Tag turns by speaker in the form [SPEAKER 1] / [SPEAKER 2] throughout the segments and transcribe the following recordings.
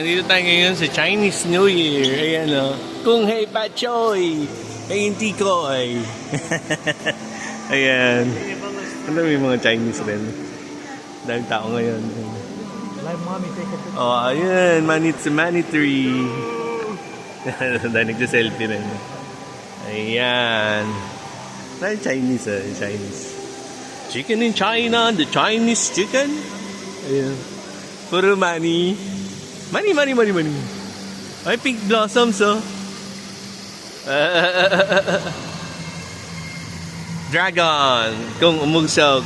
[SPEAKER 1] Nandito tayo ngayon sa Chinese New Year. Ayan o. Kung hei pa choy. Ay hindi ko ay. Ayan. Ano may mga Chinese rin. Dahil tao ngayon. Oh, ayan. Money tree. Dahil nagsa-selfie rin. Ayan. Dahil Chinese Chinese. Chicken in China. The Chinese chicken. Ayan. Puro money. Money. Ay, pink blossoms, oh. Dragon. Kung umugsaw,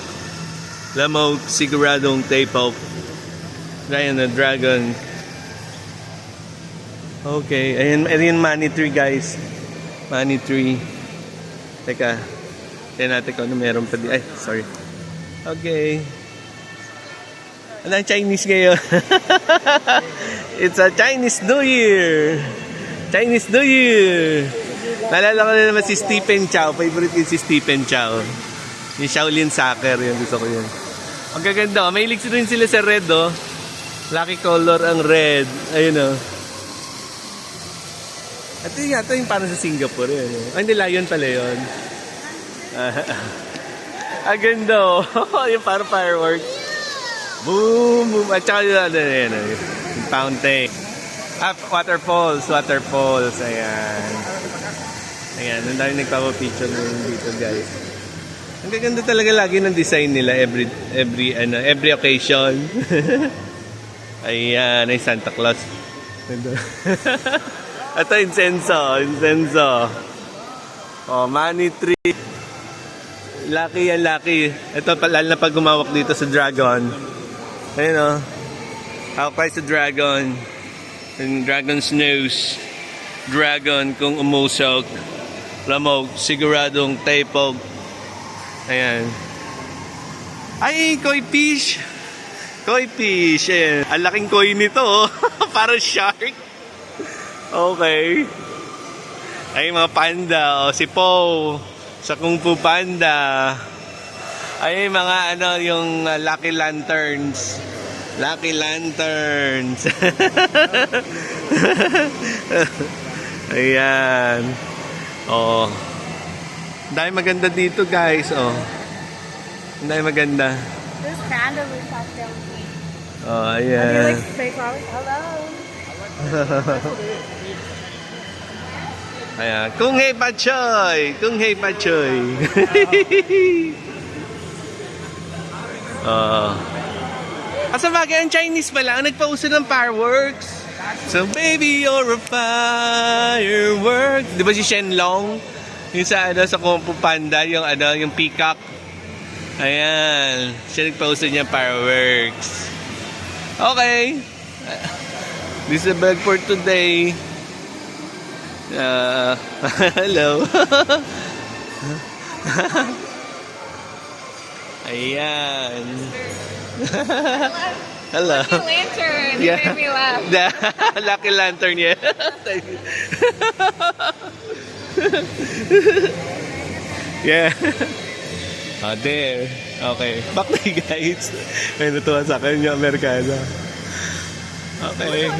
[SPEAKER 1] lamog, siguradong tape-off. Ayan na, dragon. Okay, ayan money tree, guys. Money tree. Teka. Tignan natin kung ano meron pa di. Ay, sorry. Okay. Ano ang Chinese ngayon? It's a Chinese New Year. Chinese New Year. Naalala ko na naman si Stephen Chow. Favorite ko si Stephen Chow. Yung Shaolin Soccer. Yun, gusto ko yun. Ang gaganda. May ilig rin sila sa red, oh. Lucky color ang red. Ayun, oh. At yun yata yung parang sa Singapore. Yun, oh. Ay, hindi, lion pala yun. Ang ganda, oh. Yung parang fireworks. Boom, boom. At saka yung fountain. Waterfalls. Ayan. Ayan, ang dami nagpapapicture dito, guys. Ang gaganda talaga lagi ng design nila every occasion. Ayan, ay Santa Claus. Ito, incenso. Oh, money tree. Lucky yan, lucky. Ito, lalo na pag gumawak dito sa dragon. Ayun o. Hawak sa dragon. Yung dragon's nose. Dragon kung umusok. Lamog. Siguradong taipog. Ayan. Ay, koi fish. Koi fish. Ayan. Ang laking koi nito. Oh. Para shark. Okay. Ay, mga panda. Oh. Si Po. Sa Kung Fu Panda. Ay, mga yung Lucky Lanterns. Ayan. Oh. Dahil maganda dito, guys. Oh. Dahil maganda.
[SPEAKER 2] This panda looks like them.
[SPEAKER 1] Oh, ayan.
[SPEAKER 2] Hello.
[SPEAKER 1] Ayan. Kung hei pa choy. Asa bagay ang Chinese pala ang nagpauso ng fireworks. So baby, you're a firework. Di ba si Shenlong? Yung sa Kung Fu Panda, yung peacock. Ayan, siya nagpauso niya fireworks. Okay. This is a bag for today. Hello. Ayan. Hello.
[SPEAKER 2] Lucky lantern.
[SPEAKER 1] Yeah.
[SPEAKER 2] You made me laugh.
[SPEAKER 1] Lucky lantern, yeah. Yeah. Oh, there. Okay. Back to you guys. May natuwa sa akin yung Amerikano. Okay.